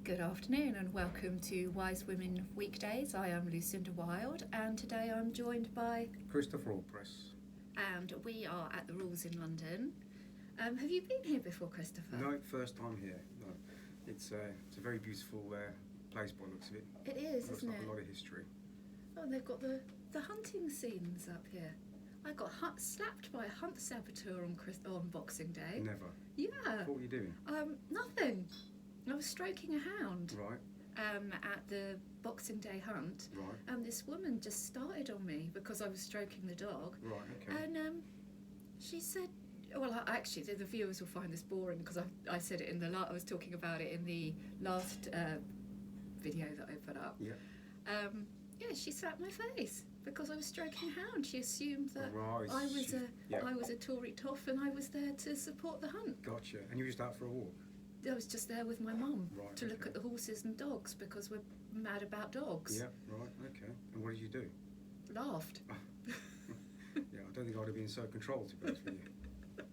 Good afternoon and welcome to Wise Women Weekdays. I am Lucinda Wild and today I'm joined by Christopher Allpress. And we are at the Rules in London. Have you been here before, Christopher? No, first time here. No, it's a very beautiful place by the looks of it. It is, Looks isn't like it? a lot of history. Oh, they've got the hunting scenes up here. I got slapped by a hunt saboteur on Boxing Day. Never. Yeah. What were you doing? Nothing. I was stroking a hound. Right. At the Boxing Day hunt. Right. And this woman just started on me because I was stroking the dog. Right. Okay. And she said, well, actually, the viewers will find this boring because I said it in I was talking about it in the last video that I put up. Yeah. She slapped my face because I was stroking a hound. She assumed that Right. I was a Tory toff and I was there to support the hunt. Gotcha. And you were just out for a walk? I was just there with my mum to look okay. at the horses and dogs because we're mad about dogs. Yeah. Right. Okay. And what did you do? Laughed. Yeah. I don't think I'd have been so controlled, to be honest with you.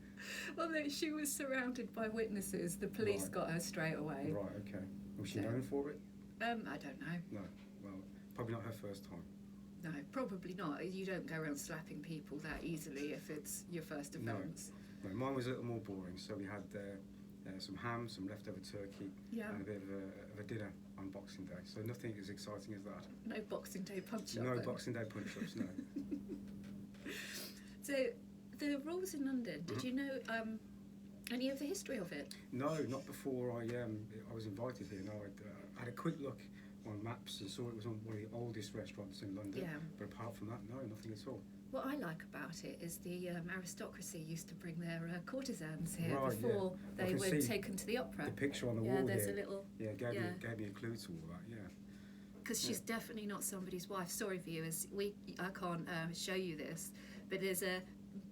Well, no, she was surrounded by witnesses. The police got her straight away. Right. Okay. Was she known for it? I don't know. No. Well, probably not her first time. No, probably not. You don't go around slapping people that easily if it's your first offence. No, mine was a little more boring. So we had some ham, some leftover turkey, and a bit of a dinner on Boxing Day. So nothing as exciting as that. No Boxing Day punch-up. No Boxing Day punch-ups, no. So, the Rules in London, did you know any of the history of it? No, not before I was invited here. No, I had a quick look on maps and saw it was on one of the oldest restaurants in London. Yeah. But apart from that, no, nothing at all. What I like about it is the aristocracy used to bring their courtesans here Right, before I they can were see taken to the opera. The picture on the wall Yeah, there's here. a little... Gave me a clue to all that, yeah. Because she's definitely not somebody's wife. Sorry, viewers, I can't show you this, but there's a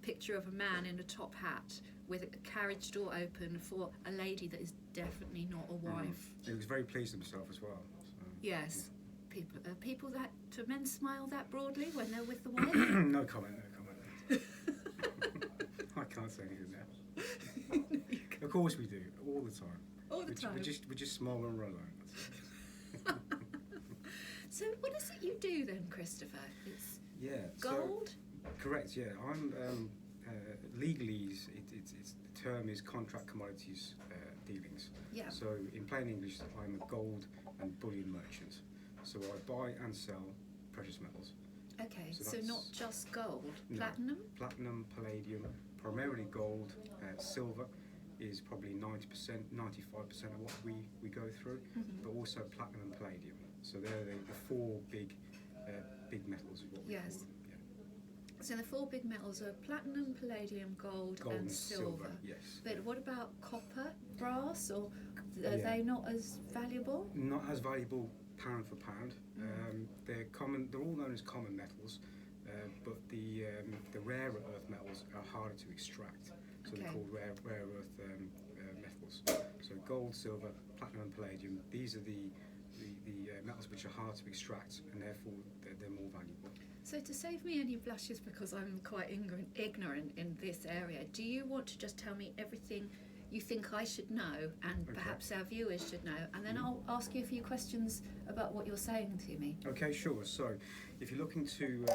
picture of a man in a top hat with a carriage door open for a lady that is definitely not a wife. He was very pleased with himself as well. So, yes. People that do men smile that broadly when they're with the wife? No comment. I can't say anything now. Of course we do, all the time. All the time. We just smile when we're alone. So what is it you do then, Christopher? It's gold? So, correct. Yeah, I'm legally. It's the term is contract commodities dealings. Yeah. So in plain English, I'm a gold and bullion merchant. So I buy and sell precious metals. Okay, so not just gold, platinum? No, platinum, palladium, primarily gold, silver is probably 90%, 95% of what we go through, but also platinum and palladium. So they're the four big metals. What we call them. Yeah. So the four big metals are platinum, palladium, gold and silver. Yes. But what about copper, brass, or are they not as valuable? Not as valuable pound for pound. They're common. They're all known as common metals, but the rarer earth metals are harder to extract. So they're called rare earth metals. So gold, silver, platinum, and palladium. These are the metals which are hard to extract, and therefore they're more valuable. So to save me any blushes, because I'm quite ignorant in this area, do you want to just tell me everything you think I should know, and perhaps our viewers should know, and then I'll ask you a few questions about what you're saying to me? Okay, sure. So, if you're looking to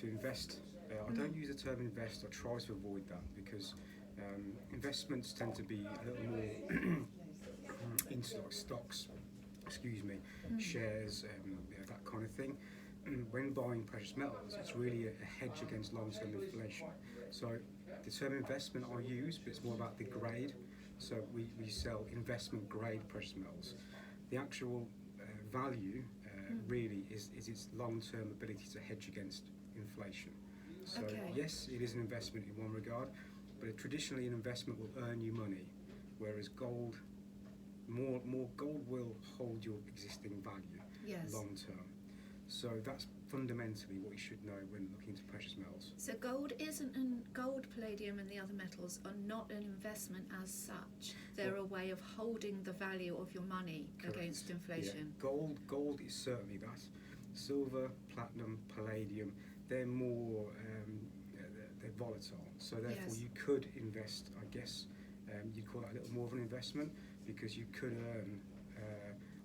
invest, I don't use the term invest. I try to avoid that because investments tend to be a little more into like stocks, shares, that kind of thing. When buying precious metals, it's really a hedge against long-term inflation. So the term investment I use, but it's more about the grade. So we sell investment grade precious metals. The actual value really is its long-term ability to hedge against inflation. So yes, it is an investment in one regard, but traditionally an investment will earn you money, whereas gold, more gold will hold your existing value long-term. So that's fundamentally what you should know when looking into precious metals. So gold, palladium and the other metals are not an investment as such. They're a way of holding the value of your money against inflation. Yeah. Gold is certainly that. Silver, platinum, palladium, they're more they're volatile. So therefore you could invest, I guess, you'd call that a little more of an investment because you could earn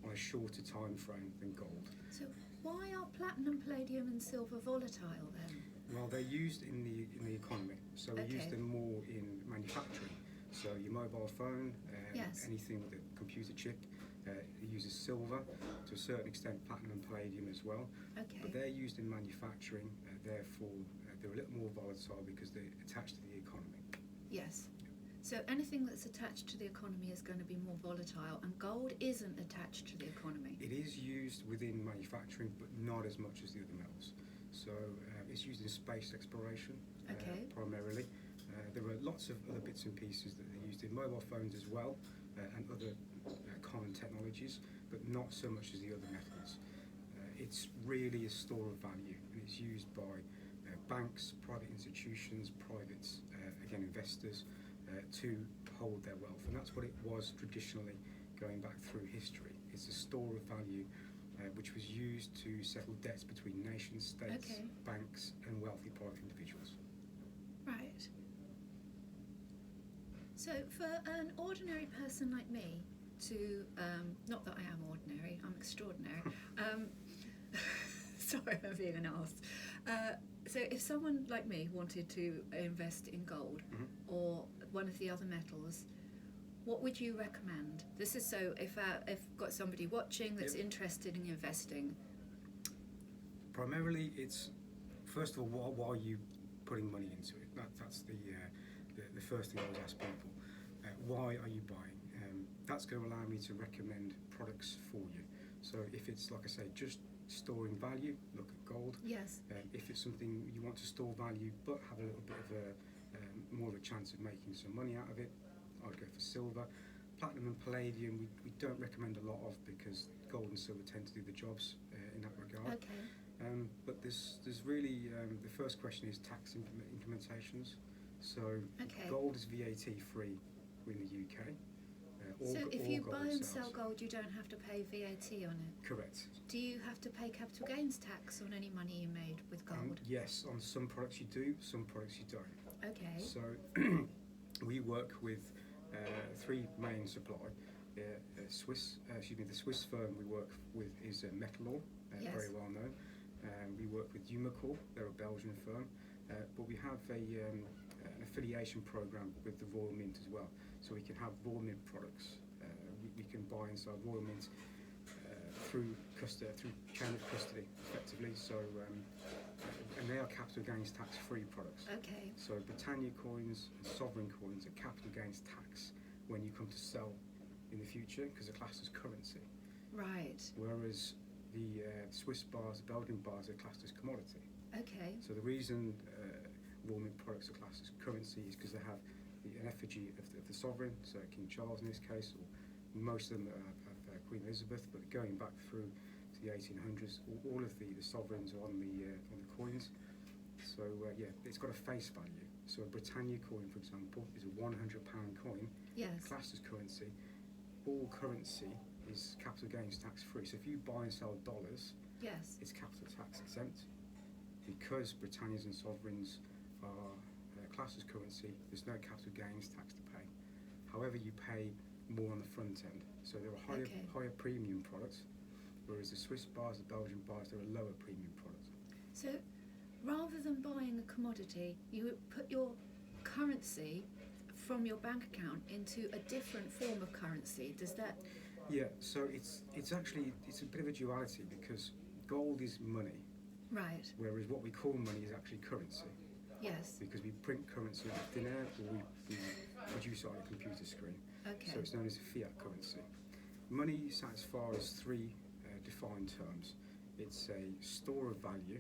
on a shorter time frame than gold. So why are platinum, palladium and silver volatile then? Well, they're used in the economy, so we use Okay. them more in manufacturing. So your mobile phone, Yes. anything with a computer chip, uses silver, to a certain extent platinum and palladium as well. Okay. But they're used in manufacturing, therefore they're a little more volatile because they're attached to the economy. Yes. So anything that's attached to the economy is going to be more volatile, and gold isn't attached to the economy. It is used within manufacturing, but not as much as the other metals. So it's used in space exploration Okay. primarily. There are lots of other bits and pieces that are used in mobile phones as well, and other common technologies, but not so much as the other metals. It's really a store of value, and it's used by banks, private institutions, privates, again investors, to hold their wealth, and that's what it was traditionally going back through history. It's a store of value which was used to settle debts between nation states, Okay. banks and wealthy private individuals. Right. So for an ordinary person like me to, not that I am ordinary, I'm extraordinary. Sorry, I'm being an arse. So if someone like me wanted to invest in gold or one of the other metals, what would you recommend? This is so if got somebody watching that's interested in investing. Primarily, it's first of all, why are you putting money into it? That's the first thing I always ask people. Why are you buying? That's going to allow me to recommend products for you. So if it's, like I say, just storing value, look at gold. Yes. If it's something you want to store value but have a little bit of more of a chance of making some money out of it, I'd go for silver. Platinum and palladium we don't recommend a lot of because gold and silver tend to do the jobs in that regard. Okay. But there's really the first question is tax implementations. So Okay. gold is VAT free in the UK. So if you gold buy and sales. sell gold, you don't have to pay VAT on it. Correct. Do you have to pay capital gains tax on any money you made with gold? Yes, on some products you do, some products you don't. Okay. So we work with three main suppliers. The Swiss firm we work with is Metalor, Yes. very well known. We work with Umicore, they're a Belgian firm, but we have an affiliation program with the Royal Mint as well. So we can have Royal Mint products. We can buy and sell Royal Mint through chain of custody, effectively. So and they are capital gains tax free products. Okay. So Britannia coins and sovereign coins are capital gains tax when you come to sell in the future because they're classed as currency. Right. Whereas the Swiss bars, the Belgian bars are classed as commodity. Okay. So the reason Royal Mint products are classed as currency is because they have an effigy of the sovereign, so King Charles in this case, or most of them have Queen Elizabeth, but going back through to the 1800s, all of the sovereigns are on the coins. So it's got a face value. So a Britannia coin, for example, is a £100 coin, Yes. classed as currency. All currency is capital gains tax free. So if you buy and sell dollars, Yes. it's capital tax exempt. Because Britannias and sovereigns are classed as currency, there's no capital gains tax to pay. However, you pay more on the front end. So there are higher premium products, whereas the Swiss bars, the Belgian bars, they're a lower premium product. So rather than buying a commodity, you would put your currency from your bank account into a different form of currency. Does that? Yeah, so it's actually a bit of a duality because gold is money, Right. whereas what we call money is actually currency. Yes. Because we print currency out of thin air or we produce it on a computer screen. Okay. So it's known as a fiat currency. Money satisfies three defined terms. It's a store of value.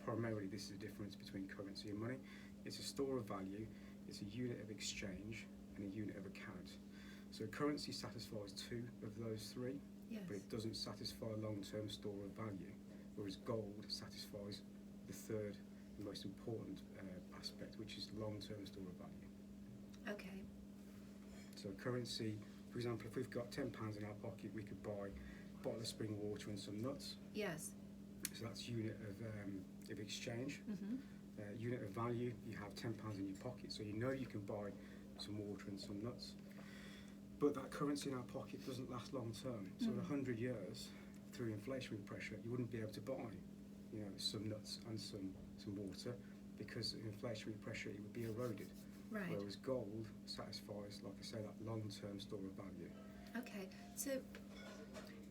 Primarily, this is the difference between currency and money. It's a store of value, it's a unit of exchange, and a unit of account. So currency satisfies two of those three, Yes. but it doesn't satisfy a long-term store of value, whereas gold satisfies the third, the most important aspect, which is long-term store of value. Okay. So currency, for example, if we've got £10 in our pocket, we could buy a bottle of spring water and some nuts. Yes. So that's unit of exchange. Mhm. Unit of value, you have £10 in your pocket, so you know you can buy some water and some nuts. But that currency in our pocket doesn't last long term. So in 100 years, through inflationary pressure, you wouldn't be able to buy, some nuts and some water, because of inflationary pressure it would be eroded. Right. Whereas gold satisfies, like I say, that long-term store of value. Okay. So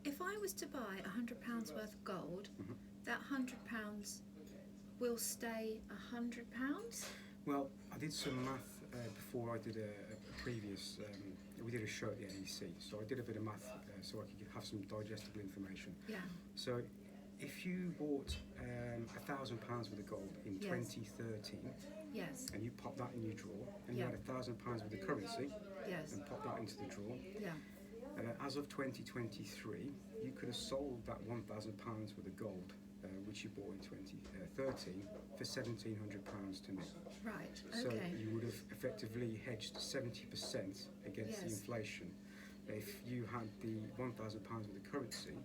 if I was to buy £100 worth of gold, that £100 will stay £100? Well, I did some math before I did a previous. We did a show at the NEC, so I did a bit of math so I could have some digestible information. Yeah. So, if you bought £1,000 worth of gold in 2013, yes, and you pop that in your drawer, and you had £1,000 worth of currency, yes, and pop that into the drawer, yeah, as of 2023, you could have sold that £1,000 worth of gold, which you bought in 2013, for £1,700 to me. right, So okay, you would have effectively hedged 70% against the inflation. If you had the £1,000 worth of currency,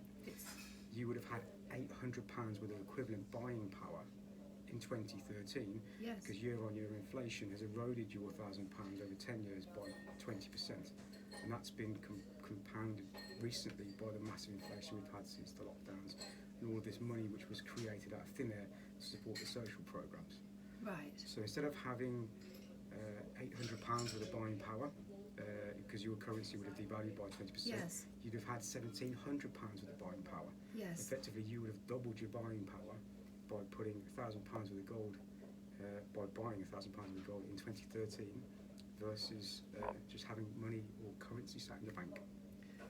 you would have had £800 worth of equivalent buying power in 2013, yes, because year-on-year inflation has eroded your £1,000 over 10 years by 20%, and that's been compounded recently by the massive inflation we've had since the lockdowns and all of this money which was created out of thin air to support the social programmes. right, So instead of having £800 worth of buying power, because your currency would have devalued by 20%, yes, you'd have had £1,700 worth of buying power. yes, Effectively, you would have doubled your buying power by putting £1,000 worth of gold, by buying £1,000 worth of gold in 2013 versus just having money or currency sat in the bank.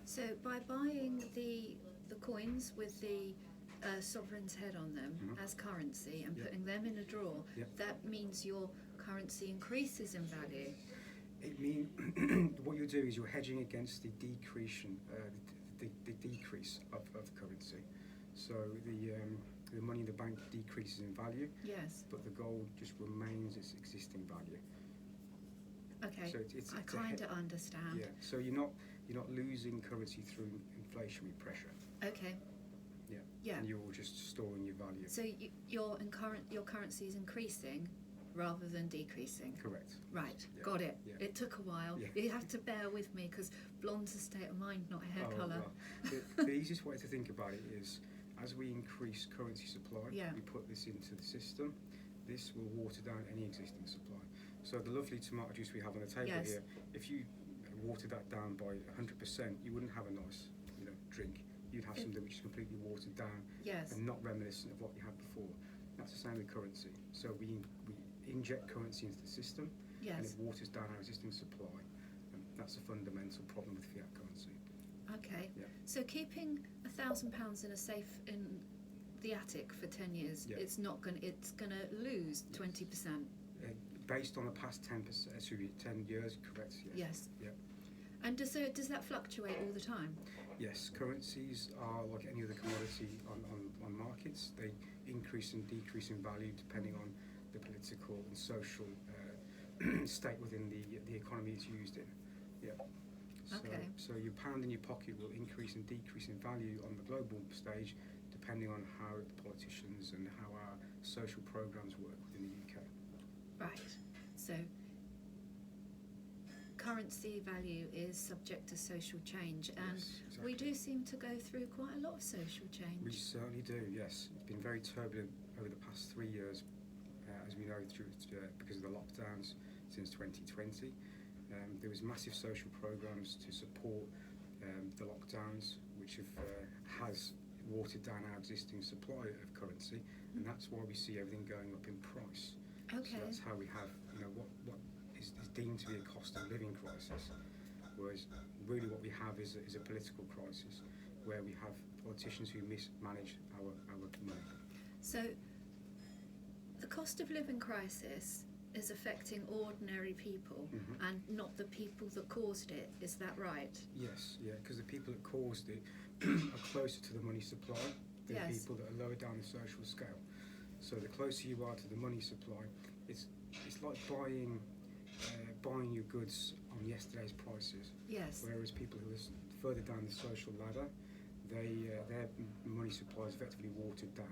So by buying the coins with the sovereign's head on them as currency and putting them in a drawer, that means your currency increases in value. It means what you do is you're hedging against the decrease of currency. So the money in the bank decreases in value, yes, but the gold just remains its existing value. Okay, so it's I kind of understand. Yeah, so you're not losing currency through inflationary pressure. Okay. Yeah. Yeah. And you're just storing your value. So your currency is increasing rather than decreasing. Correct. Right. Yeah. Got it. Yeah. It took a while. Yeah. You have to bear with me because blonde's a state of mind, not a hair colour. Well, the easiest way to think about it is, as we increase currency supply, we put this into the system. This will water down any existing supply. So the lovely tomato juice we have on the table here, if you watered that down by 100%, you wouldn't have a nice, drink. You'd have something which is completely watered down and not reminiscent of what you had before. That's the same with currency. So we inject currency into the system, and it waters down our existing supply. And that's a fundamental problem with fiat currency. Okay. Yeah. So keeping £1,000 in a safe in the attic for 10 years, it's gonna lose 20%. Based on the past 10 years, correct? Yes. Yeah. And does that fluctuate all the time? Yes, currencies are like any other commodity on markets. They increase and decrease in value depending on the political and social state within the economy it's used in. Yeah. So your pound in your pocket will increase and decrease in value on the global stage depending on how the politicians and how our social programs work within the UK. Right. So currency value is subject to social change, and we do seem to go through quite a lot of social change. We certainly do, yes. It's been very turbulent over the past 3 years, as we know, because of the lockdowns since 2020. There was massive social programs to support the lockdowns, which has watered down our existing supply of currency, and that's why we see everything going up in price. Okay. So that's how we have, what is deemed to be a cost of living crisis, whereas really what we have is a political crisis, where we have politicians who mismanage our money. So the cost of living crisis is affecting ordinary people and not the people that caused it, is that right? Yes, yeah, because the people that caused it are closer to the money supply than people that are lower down the social scale. So the closer you are to the money supply, it's like buying your goods on yesterday's prices. Yes. Whereas people who are further down the social ladder, their money supply is effectively watered down.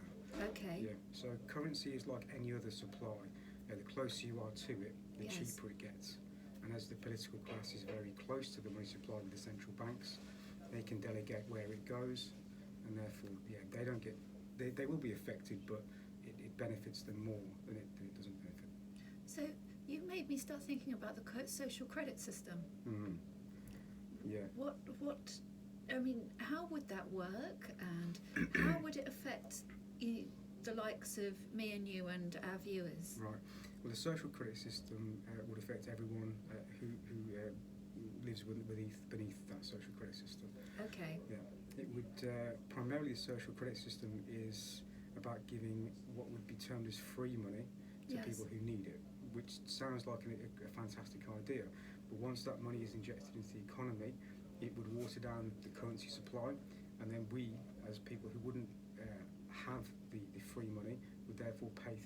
Okay. Yeah. So currency is like any other supply. The closer you are to it, the cheaper it gets. and as the political class is very close to the money supply with the central banks, they can delegate where it goes, and therefore, they don't get. They will be affected, but it benefits them more than it doesn't benefit. So you made me start thinking about the social credit system. Mm. Yeah. What? I mean, how would that work, and how would it affect the likes of me and you and our viewers? Right. Well, the social credit system would affect everyone who lives beneath that social credit system. Okay. Yeah. It would primarily the social credit system is about giving what would be termed as free money to Yes. people who need it, which sounds like a fantastic idea. But once that money is injected into the economy, it would water down the currency supply, and then we, as people who wouldn't have the free money, would therefore pay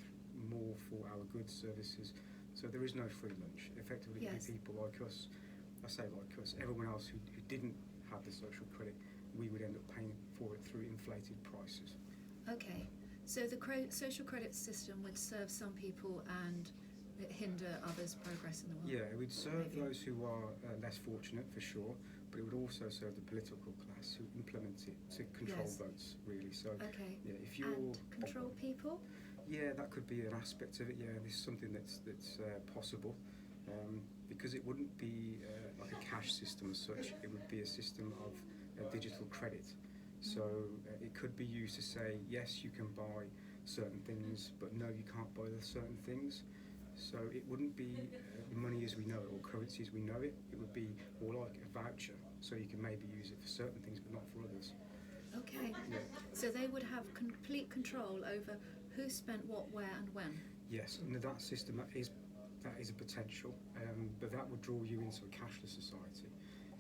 more for our goods, services. So there is no free lunch. Effectively, Yes. people like us, I say like us, everyone else who didn't have the social credit, we would end up paying for it through inflated prices. Okay. So the social credit system would serve some people and hinder others' progress in the world. Yeah, it would serve Maybe. those who are less fortunate, for sure, but it would also serve the political class who implement it to control Yes. votes, really. So, Okay. yeah, if you're And control people? yeah, that could be an aspect of it. Yeah, this is something that's possible, because it wouldn't be like a cash system as such. It would be a system of digital credit. So it could be used to say, yes, you can buy certain things, but no, you can't buy the certain things. So it wouldn't be money as we know it or currency as we know it. It would be more like a voucher. So you can maybe use it for certain things, but not for others. Okay. Yeah. So they would have complete control over who spent what, where, and when. Yes, and that system that is a potential, but that would draw you into a cashless society.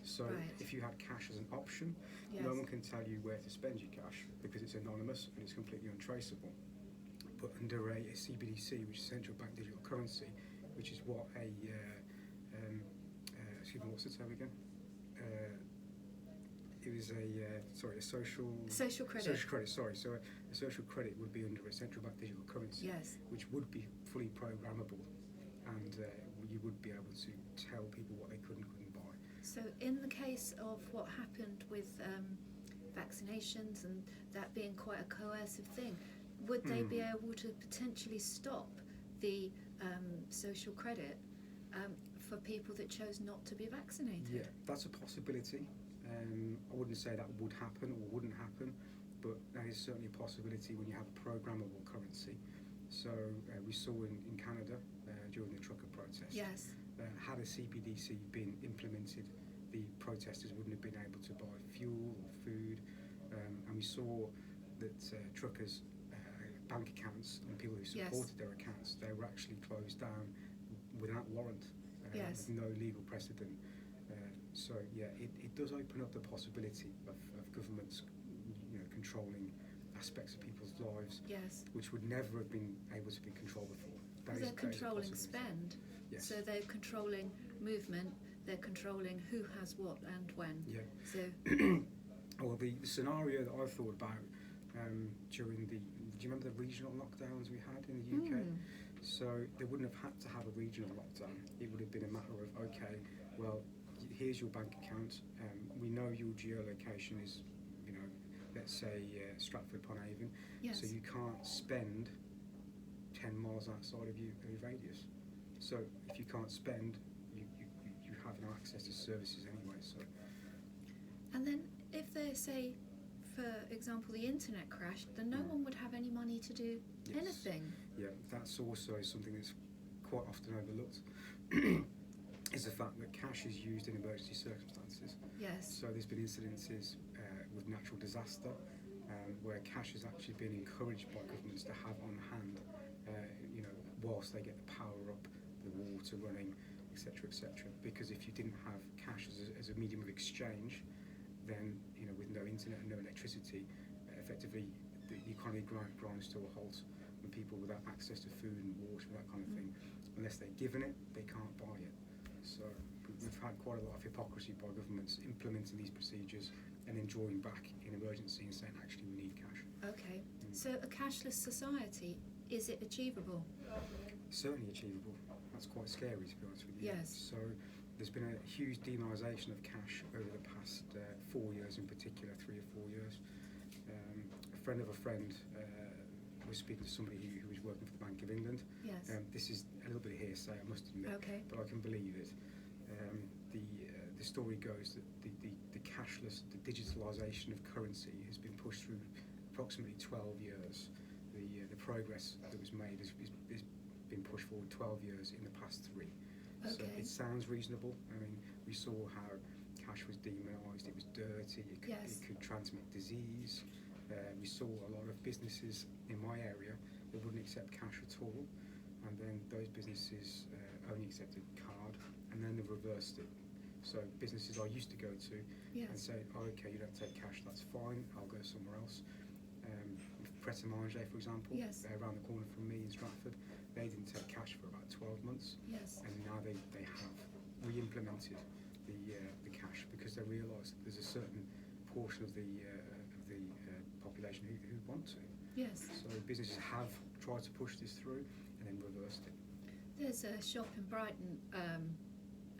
So Right. if you had cash as an option, Yes. no one can tell you where to spend your cash because it's anonymous and it's completely untraceable. But under a CBDC, which is central bank digital currency, which is what excuse me, what's the term again? It was a social credit. Social credit, sorry. So a social credit would be under a central bank digital currency, Yes. which would be fully programmable, and you would be able to tell people what they could and couldn't buy. So in the case of what happened with vaccinations and that being quite a coercive thing, would they be able to potentially stop the social credit for people that chose not to be vaccinated? Yeah, that's a possibility. I wouldn't say that would happen or wouldn't happen, but that is certainly a possibility when you have a programmable currency. So we saw in Canada during the trucker protest, Yes. had a CBDC been implemented, the protesters wouldn't have been able to buy fuel or food, and we saw that truckers' bank accounts and people who Yes. supported their accounts, they were actually closed down without warrant, Yes. with no legal precedent. So yeah, it does open up the possibility of governments, controlling aspects of people's lives, Yes. which would never have been able to be controlled before. Because they're controlling spend. Yes. So they're controlling movement, they're controlling who has what and when. Yeah. So Well, the scenario that I thought about during do you remember the regional lockdowns we had in the UK? So they wouldn't have had to have a regional lockdown. It would have been a matter of, okay, well, here's your bank account. We know your geolocation is, let's say Stratford-upon-Avon. Yes. So you can't spend 10 miles outside of your radius. So if you can't spend, you have no access to services anyway. So. And then if they say, for example, the internet crashed, then no one would have any money to do Yes. anything. Yeah, that's also something that's quite often overlooked. Is the fact that cash is used in emergency circumstances. Yes. So there's been incidences with natural disaster where cash has actually been encouraged by governments to have on hand, whilst they get the power up, the water running, etc., etc. Because if you didn't have cash as a medium of exchange, then with no internet and no electricity, effectively the economy grinds to a halt, and people without access to food and water and that kind of thing, unless they're given it, they can't buy it. So we've had quite a lot of hypocrisy by governments implementing these procedures and then drawing back in emergency and saying actually we need cash. Okay. So a cashless society, is it achievable? Certainly achievable, that's quite scary, to be honest with you. Yes. So there's been a huge demonisation of cash over the past 4 years in particular, 3 or 4 years. A friend of a friend was speaking to somebody who was working for the Bank of England. Yes. This is a little bit of hearsay, I must admit, Okay. but I can believe it. The story goes that the cashless, the digitalisation of currency has been pushed through approximately 12 years. The progress that was made has been pushed forward 12 years in the past 3. So Okay. it sounds reasonable. I mean, we saw how cash was demonised, it was dirty, Yes. it could transmit disease. We saw a lot of businesses in my area that wouldn't accept cash at all, and then those businesses only accepted card, and then they reversed it. So businesses I used to go to and Yes. say, oh, okay, you don't take cash, that's fine, I'll go somewhere else. Pret a Manger, for example, Yes. around the corner from me in Stratford, they didn't take cash for about 12 months, Yes. and now they have re-implemented the cash because they realise that there's a certain portion of the population who want to. Yes. So businesses have tried to push this through and then reversed it. There's a shop in Brighton.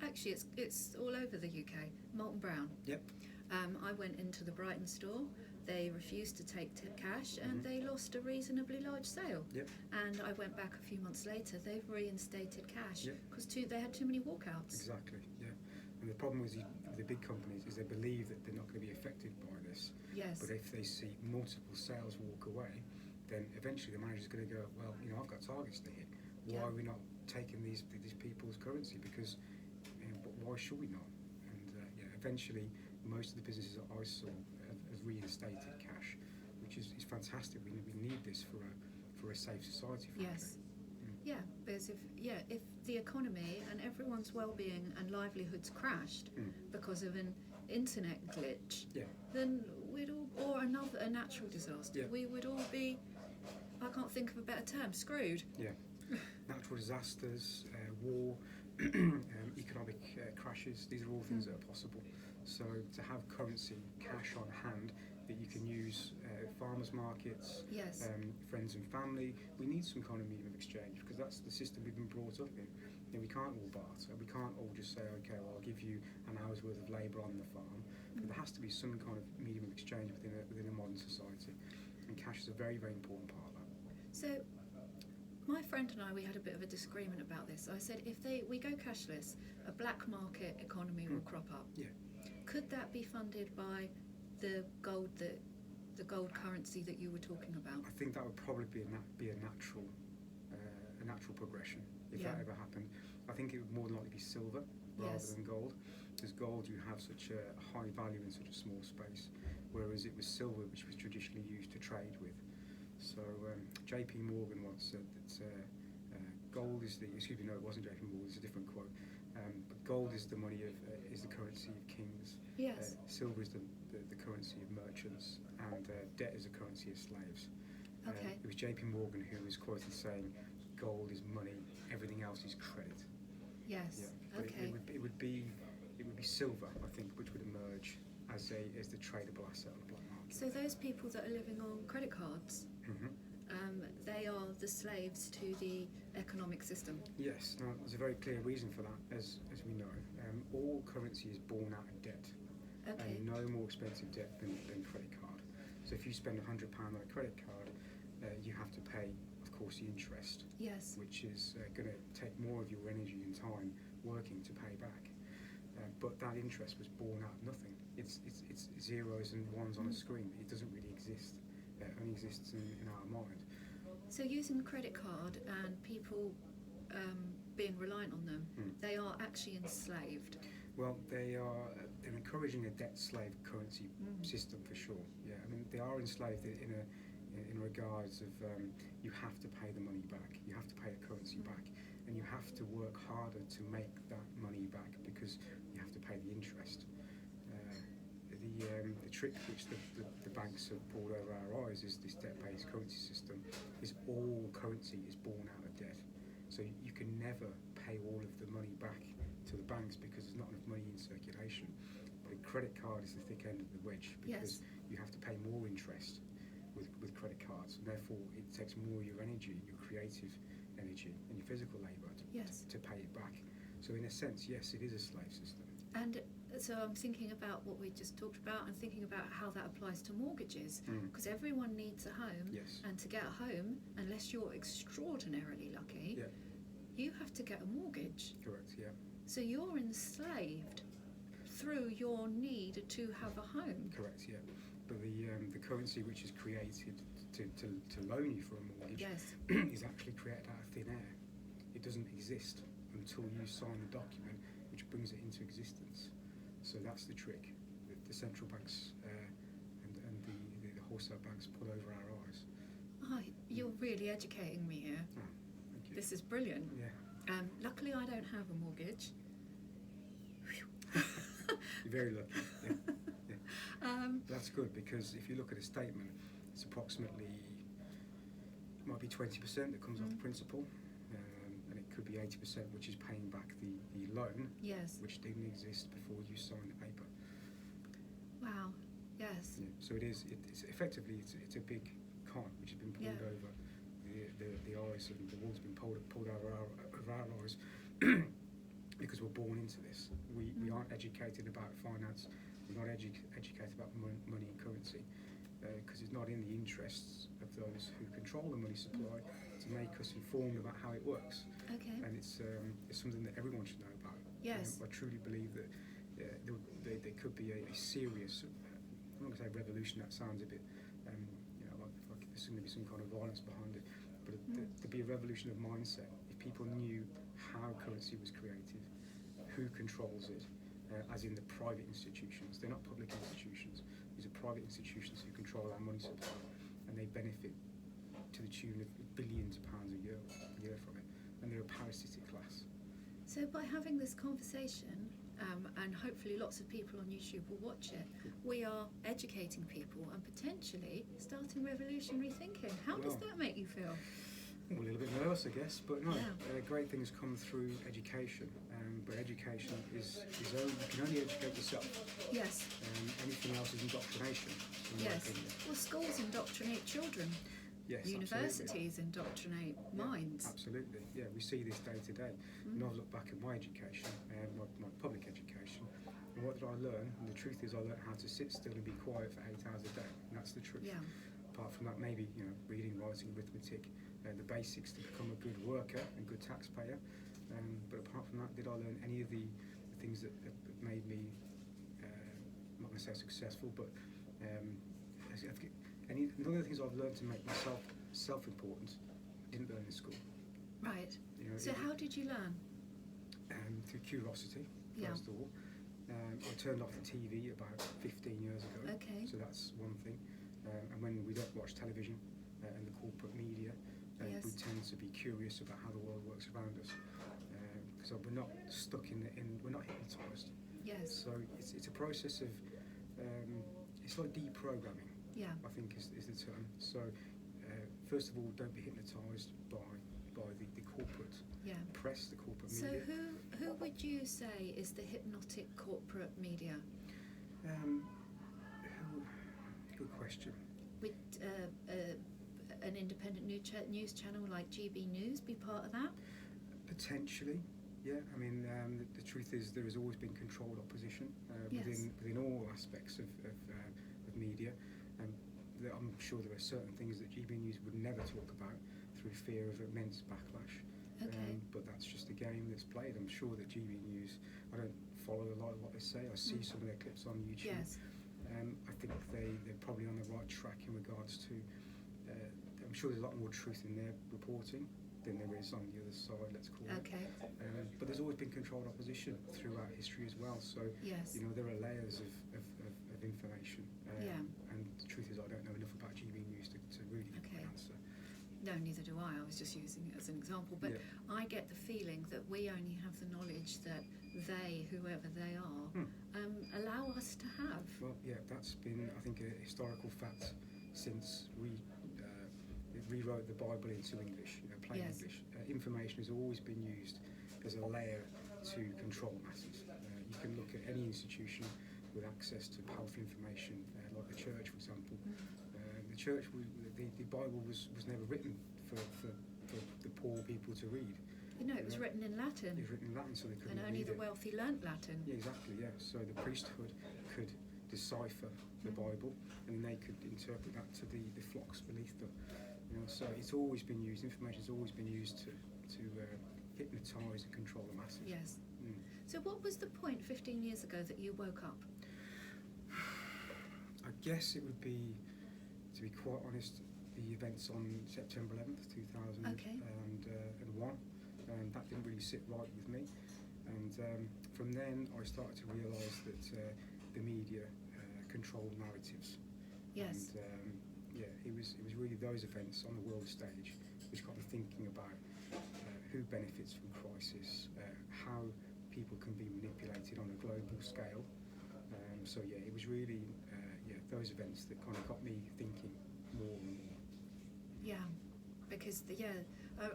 Actually, it's all over the UK. Molton Brown. Yep. I went into the Brighton store. They refused to take cash, and Mhm. they lost a reasonably large sale. Yep. And I went back a few months later. They've reinstated cash Yep. because they had too many walkouts. Exactly. Yeah. And the problem with the big companies is they believe that they're not going to be affected by this. Yes. But if they see multiple sales walk away, then eventually the manager's going to go, well, I've got targets to hit. Why Yeah. are we not taking these people's currency? Because why should we not? And eventually most of the businesses that I saw have reinstated cash, which is fantastic. We need this for a safe society. Frankly. Yes. Yeah, because if the economy and everyone's well-being and livelihoods crashed because of an internet glitch, Yeah. then we'd all, or a natural disaster, Yeah. we would all be, I can't think of a better term, screwed. Yeah. Natural disasters, war, economic crashes, these are all things that are possible. So to have currency, cash on hand that you can use, farmers markets, Yes. friends and family, we need some kind of medium of exchange because that's the system we've been brought up in. We can't all barter, we can't all just say, okay, well, I'll give you an hour's worth of labour on the farm. But there has to be some kind of medium of exchange within a modern society, and cash is a very, very important part of that. So my friend and I, we had a bit of a disagreement about this. I said, if we go cashless, a black market economy will crop up. Yeah. Could that be funded by the gold currency that you were talking about? I think that would probably be a natural progression if Yeah. that ever happened. I think it would more than likely be silver rather Yes. than gold. Because gold, you have such a high value in such a small space, whereas it was silver which was traditionally used to trade with. So JP Morgan once said that gold is it wasn't JP Morgan, it's a different quote. But gold is the money is the currency of kings. Yes. Silver is the currency of merchants, and debt is the currency of slaves. Okay. It was JP Morgan who was quoted saying, "Gold is money, everything else is credit." Yes. Yeah. But Okay. it would be silver, I think, which would emerge as the tradable asset on the black market. So those people that are living on credit cards, Mhm. they are the slaves to the economic system. Yes, now there's a very clear reason for that, as we know. All currency is born out of debt, Okay. and no more expensive debt than credit card. So if you spend £100 on a credit card, you have to pay, of course, the interest, Yes. which is going to take more of your energy and time working to pay back. But that interest was born out of nothing. It's zeros and ones on a screen. It doesn't really exist. It only exists in our mind. So using the credit card and people being reliant on them, they are actually enslaved. Well, they're encouraging a debt slave currency system for sure. Yeah, I mean they are enslaved in regards of you have to pay the money back, you have to pay the currency back, and you have to work harder to make that money back because you have to pay the interest. The trick which the banks have pulled over our eyes is this debt-based currency system. Is all currency is born out of debt, so you can never pay all of the money back to the banks because there's not enough money in circulation. But a credit card is the thick end of the wedge because you have to pay more interest with credit cards, and therefore it takes more of your energy, your creative energy and your physical labour Yes. to pay it back. So in a sense, yes, it is a slave system. And so I'm thinking about what we just talked about and thinking about how that applies to mortgages, because everyone needs a home. Yes. And to get a home, unless you're extraordinarily lucky, Yeah. you have to get a mortgage. Correct, yeah. So you're enslaved through your need to have a home. Correct, yeah. But the currency which is created to loan you for a mortgage Yes. is actually created out of thin air. It doesn't exist until you sign the document which brings it into existence. So that's the trick. The central banks and the wholesale banks pull over our eyes. Oh, you're really educating me here. Oh, thank you. This is brilliant. Yeah. Luckily, I don't have a mortgage. You're very lucky. Yeah. Yeah. That's good, because if you look at a statement, it's approximately, might be 20% that comes off principal, and it could be 80% which is paying back the loan, Yes. which didn't exist before you signed the paper. Wow. Yes. Yeah. So it's effectively it's a big con which has been pulled Yeah. over the eyes, and the wool's been pulled over our eyes because we're born into this. We aren't educated about finance. We're not educated about money and currency, because it's not in the interests of those who control the money supply to make us informed about how it works. Okay. And it's something that everyone should know about. Yes. I truly believe that there could be a serious, I'm not going to say revolution, that sounds a bit, like there's going to be some kind of violence behind it, but there'd be a revolution of mindset if people knew how currency was created, who controls it, as in the private institutions. They're not public institutions. These are private institutions who control our money supply, and they benefit to the tune of billions of pounds a year from it, and they're a parasitic class. So by having this conversation, and hopefully lots of people on YouTube will watch it, we are educating people and potentially starting revolutionary thinking. How does Well, that make you feel? I'm a little bit nervous, I guess, but no, Yeah. great things come through education. But education is only, you can only educate yourself. Yes. Anything else is indoctrination, in my Yes. opinion. Well, schools indoctrinate children. Yes, Universities indoctrinate minds. Absolutely, yeah, we see this day to day. And I've looked back at my education, my public education, and what did I learn? And the truth is, I learned how to sit still and be quiet for 8 hours a day, and that's the truth. Yeah. Apart from that, maybe reading, writing, arithmetic, the basics to become a good worker and good taxpayer. But apart from that, did I learn any of the things that made me, I'm not going to say successful, but none of the things I've learned to make myself self-important, I didn't learn in school. Right. So how did you learn? Through curiosity, Yeah. first of all. I turned off the TV about 15 years ago. Okay. So that's one thing. And when we don't watch television and the corporate media, Yes. we tend to be curious about how the world works around us. Because we're not stuck we're not hypnotised. Yes. So it's a process of, it's like deprogramming, Yeah. I think is the term. So first of all, don't be hypnotised by the corporate Yeah. press, the corporate So media. who would you say is the hypnotic corporate media? Good question. Would an independent news channel like GB News be part of that? Potentially, yeah. I mean, the truth is there has always been controlled opposition Yes. within all aspects of media. I'm sure there are certain things that GB News would never talk about through fear of immense backlash. Okay. But that's just a game that's played. I'm sure that GB News, I don't follow a lot of what they say. I see some of their clips on YouTube. Yes. I think they're probably on the right track in regards to, I'm sure there's a lot more truth in their reporting than there is on the other side, let's call it. Okay. But there's always been controlled opposition throughout history as well. So, Yes. there are layers of information. Yeah. And the truth is I don't know enough about GB News to really give Okay. an answer. No, neither do I. I was just using it as an example. But Yeah. I get the feeling that we only have the knowledge that they, whoever they are, allow us to have. Well, yeah, that's been, I think, a historical fact since we rewrote the Bible into English, plain Yes. English. Information has always been used as a layer to control masses. You can look at any institution with access to powerful information, like the church, for example. The church, the Bible was never written for for the poor people to read. It was written in Latin. It was written in Latin, so they couldn't And only read the it. wealthy learnt Latin. Yeah, exactly. Yeah. So the priesthood could decipher the Bible, and then they could interpret that to the flocks beneath them. So it's always been used. Information's always been used to hypnotise and control the masses. Yes. So what was the point 15 years ago that you woke up? I guess it would be, to be quite honest, the events on September 11th, 2001. That didn't really sit right with me. And from then I started to realise that the media controlled narratives. Yes. And it was really those events on the world stage which got me thinking about who benefits from crisis, how people can be manipulated on a global scale. It was really those events that kind of got me thinking more and more. Yeah, because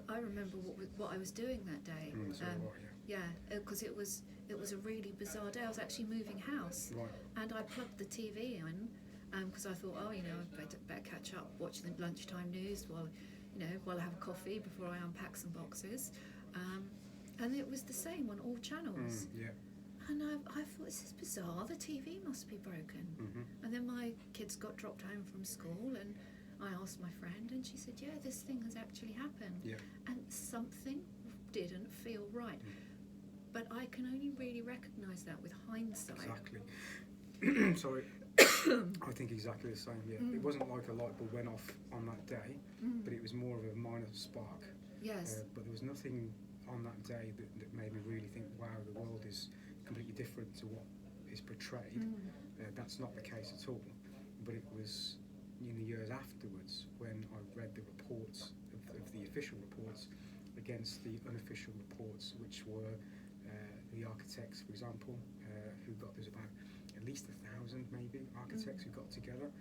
I remember what I was doing that day. Because it was a really bizarre day. I was actually moving house, Right. and I plugged the TV in because I thought, I better catch up, watch the lunchtime news while I have a coffee before I unpack some boxes. And it was the same on all channels. And I thought, this is bizarre, the TV must be broken. And then my kids got dropped home from school, and I asked my friend, and she said, yeah, this thing has actually happened. And something didn't feel right. But I can only really recognise that with hindsight. Exactly. Sorry. I think exactly the same, It wasn't like a light bulb went off on that day, but it was more of a minor spark. Yes. But there was nothing on that day that made me really think, wow, the world is completely different to what is portrayed. That's not the case at all. But it was in the years afterwards when I read the reports of the official reports against the unofficial reports, which were the architects, for example, there's about at least 1,000 maybe architects who got together,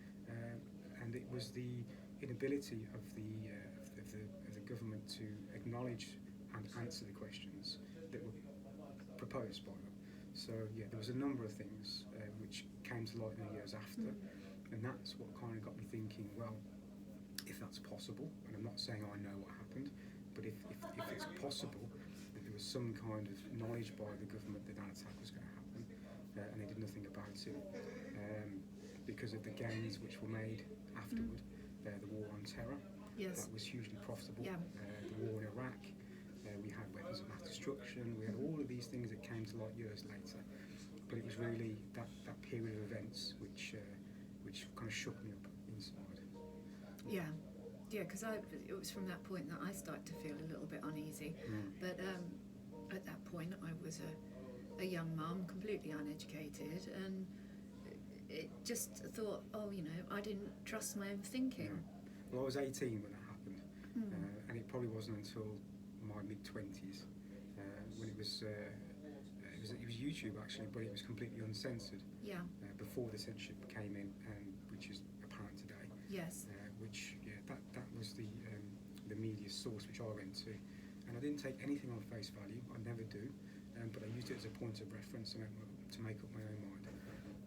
and it was the inability of the government to acknowledge and answer the questions that were proposed by them. So there was a number of things which came to light in the years after, and that's what kind of got me thinking, well, if that's possible, and I'm not saying I know what happened, but if it's possible that there was some kind of knowledge by the government that attack was going to happen, and they did nothing about it, because of the gains which were made afterward, the war on terror, that was hugely profitable, the war in Iraq, we had weapons of mass destruction, we had all of these things that came to light years later, but it was really that period of events which kind of shook me up inside. Because it was from that point that I started to feel a little bit uneasy. But at that point I was a young mum, completely uneducated, and it just thought, I didn't trust my own thinking. Well, I was 18 when that happened, and it probably wasn't until my mid-20s when it was YouTube actually, but it was completely uncensored. Before the censorship came in, which is apparent today. Yes. That was the media source which I went to, and I didn't take anything on face value. I never do, but I used it as a point of reference to make up my own mind.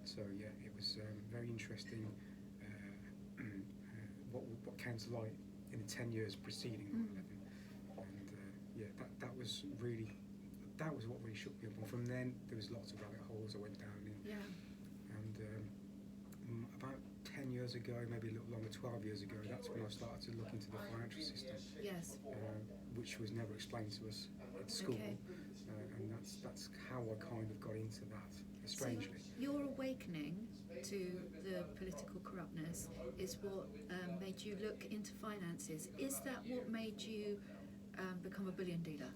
So it was very interesting what came to light in the 10 years preceding 9/11, and that was what really shook me up. And from then there was lots of rabbit holes I went down in. And about 10 years ago, maybe a little longer, 12 years ago, that's when I started to look into the financial system. Yes. Which was never explained to us at school, and that's how I kind of got into that, strangely. So your awakening to the political corruptness is what made you look into finances. Is that what made you become a bullion dealer?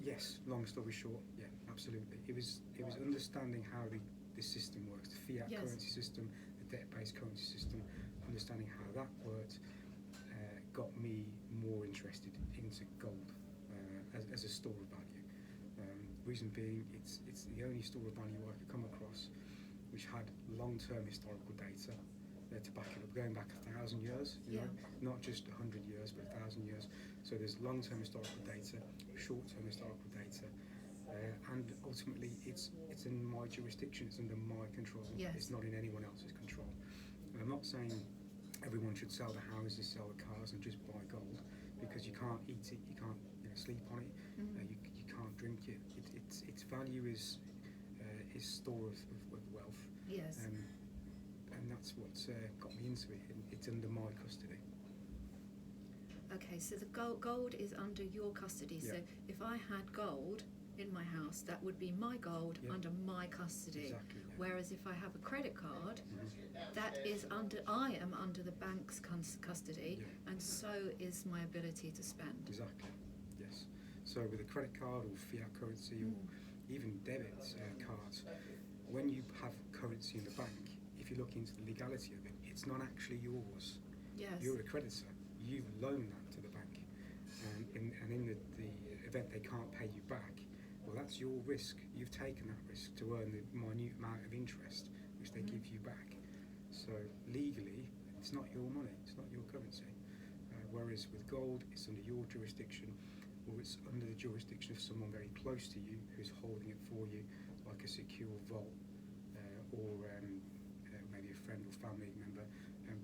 Yes, long story short, absolutely. It was understanding how the system works, the fiat currency system, the debt-based currency system, understanding how that worked got me more interested into gold as a store of value. Reason being, it's the only store of value I could come across which had long-term historical data to back it up, going back 1,000 years, not just 100 years, but 1,000 years. So there's long-term historical data, short-term historical data, and ultimately it's in my jurisdiction, it's under my control. It's not in anyone else's control. And I'm not saying everyone should sell the houses, sell the cars, and just buy gold. because you can't eat it, you can't sleep on it, you can't drink it. Its value is store of wealth. Yes. And that's what's got me into it. And it's under my custody. Okay, so the gold is under your custody. Yeah. So if I had gold in my house, that would be my gold under my custody. Exactly. Yeah. Whereas if I have a credit card, that is I am under the bank's custody, and so is my ability to spend. Exactly. Yes. So with a credit card or fiat currency or even debit cards, when you have currency in the bank, if you look into the legality of it, it's not actually yours. Yes. You're a creditor. You've loaned that to the bank, and in the event they can't pay you back, well, that's your risk. You've taken that risk to earn the minute amount of interest which they give you back. So legally, it's not your money. It's not your currency. Whereas with gold, it's under your jurisdiction, or it's under the jurisdiction of someone very close to you who's holding it for you, like a secure vault, or maybe a friend or family member.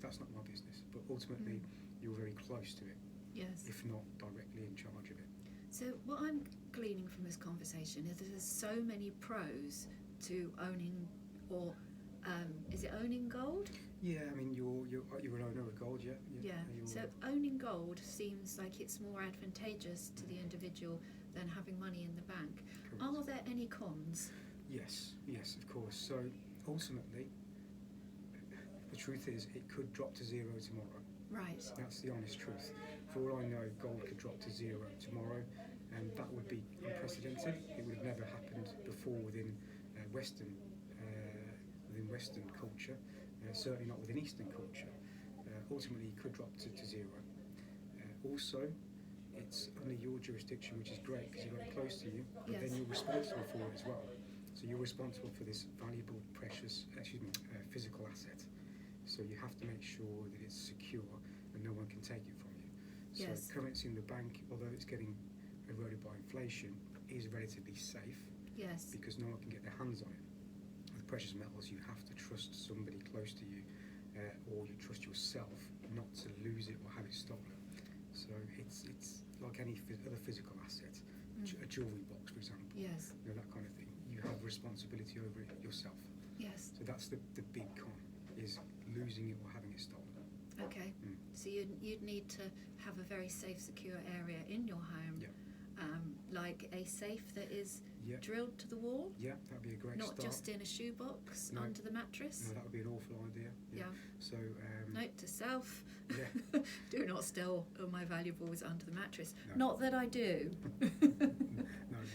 That's not my business. But ultimately, you're very close to it, Yes. if not directly in charge of it. So what I'm gleaning from this conversation is that there's so many pros to owning, or is it owning gold? Yeah, I mean, you're an owner of gold, yeah. Yeah. So owning gold seems like it's more advantageous to the individual than having money in the bank. Correct. Are there any cons? Yes, of course. So ultimately, the truth is, it could drop to zero tomorrow. Right. That's the honest truth. For all I know, gold could drop to zero tomorrow, and that would be unprecedented. It would have never happened before within Western culture, certainly not within Eastern culture. Ultimately, it could drop to zero. Also, it's under your jurisdiction, which is great because you've got it close to you, but Yes. then you're responsible for it as well. So you're responsible for this valuable, precious, physical asset. So you have to make sure that it's secure and no one can take it from you. So Yes. currency in the bank, although it's getting eroded by inflation, is relatively safe Yes. because no one can get their hands on it. With precious metals, you have to trust somebody close to you, or you trust yourself not to lose it or have it stolen. So it's like any other physical asset, a jewellery box, for example, Yes. that kind of thing. You have responsibility over it yourself. Yes. So that's the big con, is losing it or having it stolen. Okay. So you'd need to have a very safe, secure area in your home, Yeah. like a safe that is Yeah. drilled to the wall, Yeah, that'd be a great not start. just in a shoebox No. under the mattress. No, that would be an awful idea. Yeah. So Note to self: yeah. do not steal all my valuables under the mattress. No. Not that I do.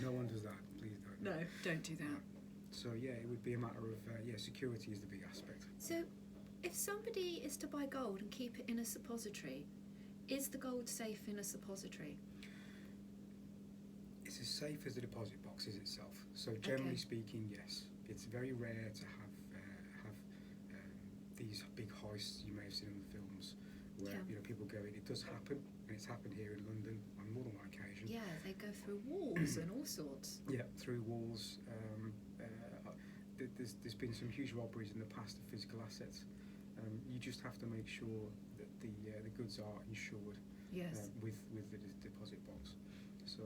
No one does that. Please don't. No, don't do that. So yeah, it would be a matter of security is the big aspect. So, if somebody is to buy gold and keep it in a suppository, is the gold safe in a suppository? It's as safe as the deposit box is itself. So generally Okay. speaking, yes. It's very rare to have these big heists you may have seen in the films, where people go in. It does happen, and it's happened here in London on more than one occasion. Yeah, they go through walls and all sorts. Yeah, through walls. There's been some huge robberies in the past of physical assets. You just have to make sure that the goods are insured Yes. with the deposit box. So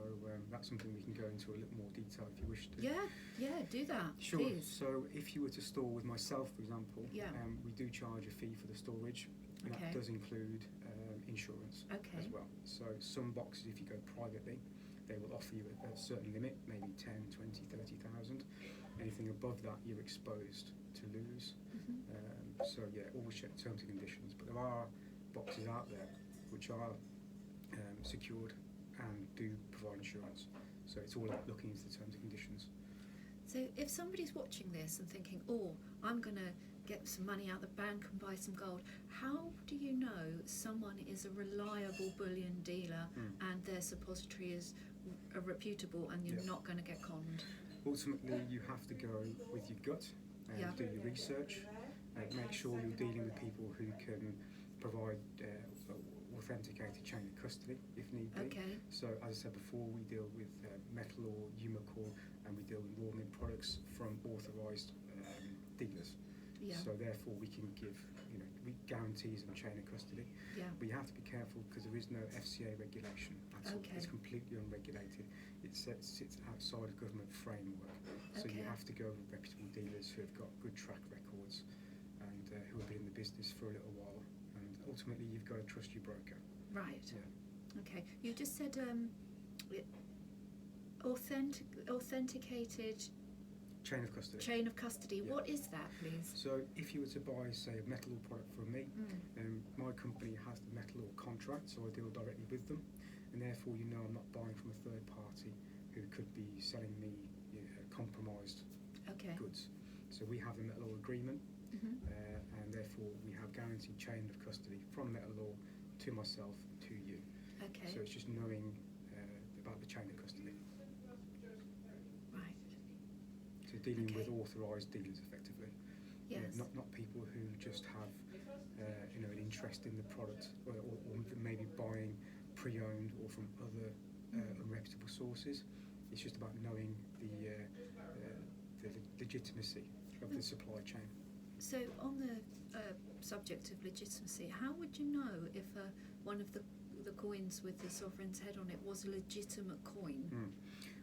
that's something we can go into a little more detail if you wish to. Yeah, do that. Sure. Please. So if you were to store with myself, for example, Yeah. we do charge a fee for the storage, and Okay. that does include insurance Okay. as well. So some boxes, if you go privately, they will offer you a certain limit, maybe 10, 20, 30,000. Anything above that, you're exposed to lose. So yeah, always check terms and conditions. But there are boxes out there which are secured and do provide insurance. So it's all about looking into the terms and conditions. So if somebody's watching this and thinking, oh, I'm going to get some money out of the bank and buy some gold, how do you know someone is a reliable bullion dealer and their suppository is reputable and you're not going to get conned? Ultimately, you have to go with your gut and do your research. Make sure you're dealing with people who can provide authenticated chain of custody if need be. Okay. So as I said before, we deal with metal or Umacore, and we deal with raw mint products from authorised dealers. Yeah. So therefore we can give, we guarantees and chain of custody. Yeah. But you have to be careful because there is no FCA regulation at all. Okay. It's completely unregulated. It sits outside of government framework. So you Okay. have to go with reputable dealers who have got good track records and who have been in the business for a little while. And ultimately you've got to trust your broker. Right. Yeah. Okay. You just said authenticated Chain of custody. chain of custody. Yeah. What is that, please? So if you were to buy, say, a metal ore product from me, my company has the metal ore contract, so I deal directly with them, and therefore I'm not buying from a third party who could be selling me compromised Okay. goods. So we have the metal ore agreement, Mm-hmm. and therefore we have guaranteed chain of custody from metal ore to myself to you. Okay. So it's just knowing about the chain of custody. Right. So dealing Okay. with authorised dealers effectively. Yes. Not people who just have an interest in the product or maybe buying pre-owned or from other unreputable sources. It's just about knowing the legitimacy of the supply chain. So on the subject of legitimacy, how would you know if one of the coins with the sovereign's head on it was a legitimate coin?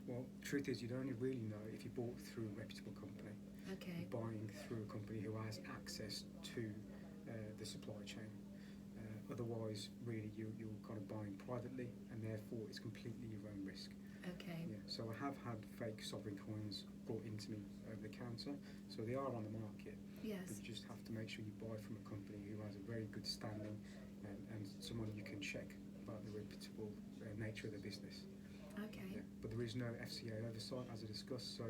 Well, truth is, you'd only really know if you bought through a reputable company. Okay. Buying through a company who has access to the supply chain. Otherwise, really, you're kind of buying privately, and therefore it's completely your own risk. Okay. Yeah. So I have had fake sovereign coins brought into me over the counter, so they are on the market. Yes. But you just have to make sure you buy from a company who has a very good standing and someone you can check about the reputable nature of the business. Okay. Yeah. But there is no FCA oversight, as I discussed, so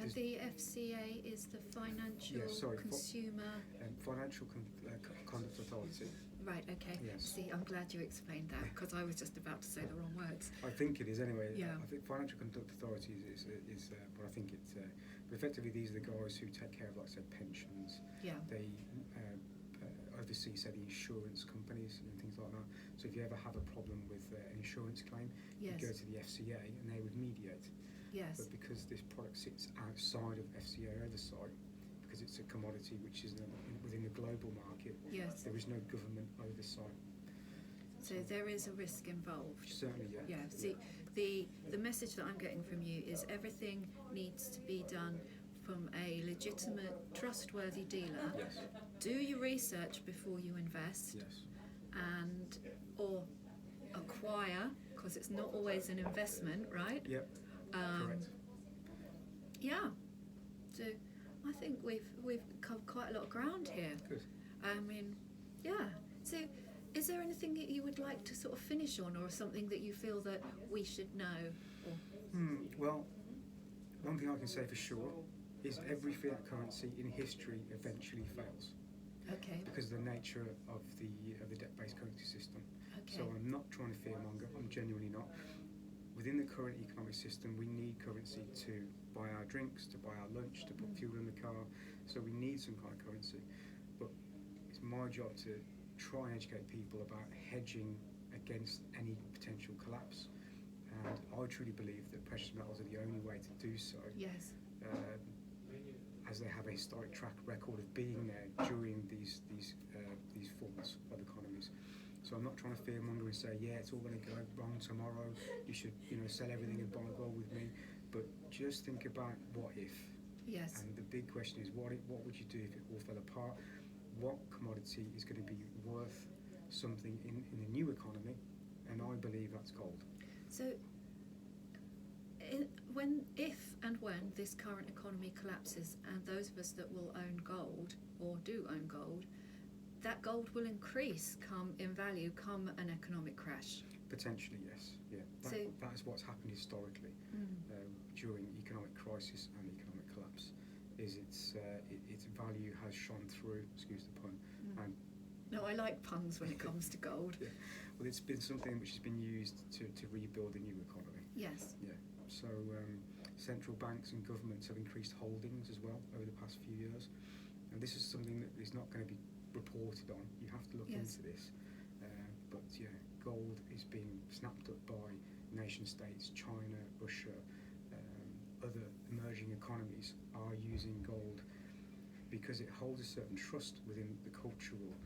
And the FCA is the Financial Consumer... Financial Conduct Authority. Right, okay. Yes. See, I'm glad you explained that, because I was just about to say the wrong words. I think it is anyway. Yeah. I think Financial Conduct Authority is what I think it's. But effectively, these are the guys who take care of, like, say, pensions. Yeah. They oversee, say, the insurance companies and things like that. So if you ever have a problem with an insurance claim, Yes. you go to the FCA and they would mediate. Yes. But because this product sits outside of FCA oversight, because it's a commodity which is within the global market, Yes. there is no government oversight. So there is a risk involved. Certainly, yeah. Yeah. See, the message that I'm getting from you is everything needs to be done from a legitimate, trustworthy dealer. Yes. Do your research before you invest, Yes. and or acquire, because it's not always an investment, right? Yep. Correct. Yeah. So I think we've covered quite a lot of ground here. Good. I mean, yeah. So is there anything that you would like to sort of finish on, or something that you feel that we should know? Or Well, one thing I can say for sure is every fiat currency in history eventually fails okay. because of the nature of the debt-based currency system. Okay. So I'm not trying to fearmonger. I'm genuinely not. Within the current economic system, we need currency to buy our drinks, to buy our lunch, to put fuel in the car. So we need some kind of currency. But it's my job to try and educate people about hedging against any potential collapse. And I truly believe that precious metals are the only way to do so. Yes. As they have a historic track record of being there during these falls of economies. So I'm not trying to fearmonger and say, yeah, it's all going to go wrong tomorrow. You should, sell everything and buy gold with me. But just think about what if. Yes. And the big question is, what would you do if it all fell apart? What commodity is going to be worth something in the new economy? And I believe that's gold. So, if and when this current economy collapses, and those of us that will own gold or do own gold, that gold will increase in value come an economic crash. Potentially, yes. Yeah. That is what's happened historically during economic crisis and economic collapse. Is its value has shone through. Excuse the pun. And no, I like puns when it comes to gold. Yeah. Well, it's been something which has been used to rebuild the new economy. Yes. Yeah. So central banks and governments have increased holdings as well over the past few years. And this is something that is not going to be reported on. You have to look into this. But yeah, gold is being snapped up by nation states. China, Russia, other emerging economies are using gold because it holds a certain trust within the cultural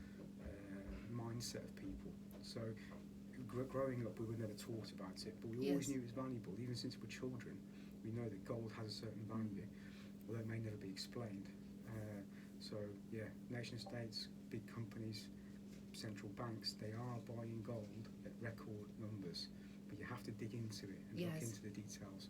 mindset of people. So growing up, we were never taught about it, but we always Yes. knew it was valuable. Even since we're children, we know that gold has a certain value, although it may never be explained. So yeah, nation states, big companies, central banks, they are buying gold at record numbers, but you have to dig into it and look Yes. into the details.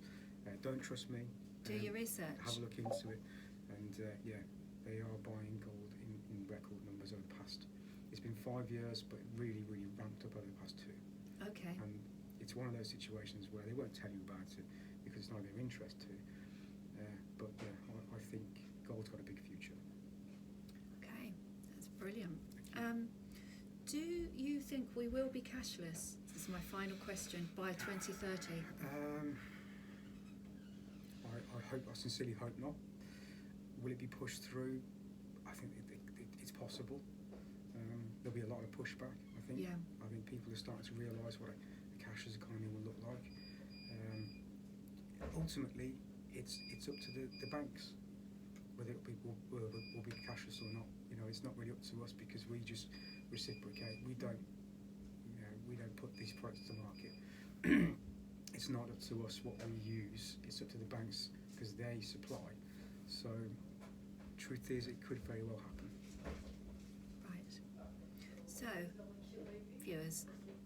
Don't trust me. Do your research. Have a look into it, and yeah, they are buying gold in record numbers over the past. It's been 5 years, but really ramped up over the past 2. Okay. And it's one of those situations where they won't tell you about it because it's not of their interest to. But yeah, I think gold's got a big future. Okay, that's brilliant. Do you think we will be cashless? This is my final question, by 2030. I sincerely hope not. Will it be pushed through? I think it's possible. There'll be a lot of pushback, I think. Yeah. I think people are starting to realise what a cashless economy will look like. Ultimately, it's up to the banks whether it will be cashless or not. You know, it's not really up to us because we just reciprocate. We don't put these products to market. It's not up to us what we use. It's up to the banks because they supply. So, truth is, it could very well happen. Right. So, viewers,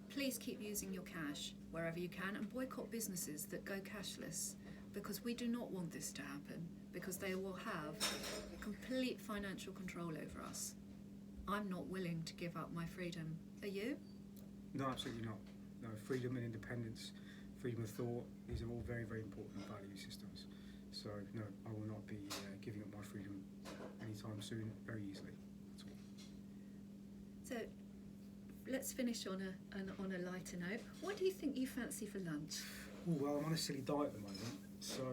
please keep using your cash wherever you can and boycott businesses that go cashless, because we do not want this to happen, because they will have complete financial control over us. I'm not willing to give up my freedom. Are you? No, absolutely not. No, freedom and independence, freedom of thought, these are all very important value systems. So, no, I will not be giving up my freedom anytime soon, very easily. That's all. So, let's finish on a lighter note. What do you think you fancy for lunch? Ooh, well, I'm on a silly diet at the moment. So,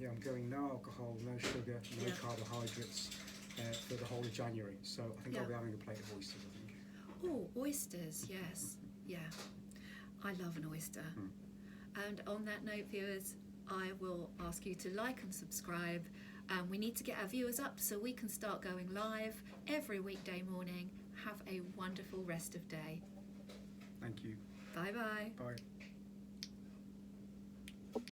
yeah, I'm going no alcohol, no sugar, no carbohydrates for the whole of January. So, I think I'll be having a plate of oysters, I think. Oh, oysters, yes. Yeah. I love an oyster. And on that note, viewers, I will ask you to like and subscribe. We need to get our viewers up so we can start going live every weekday morning. Have a wonderful rest of day. Thank you. Bye-bye. Bye.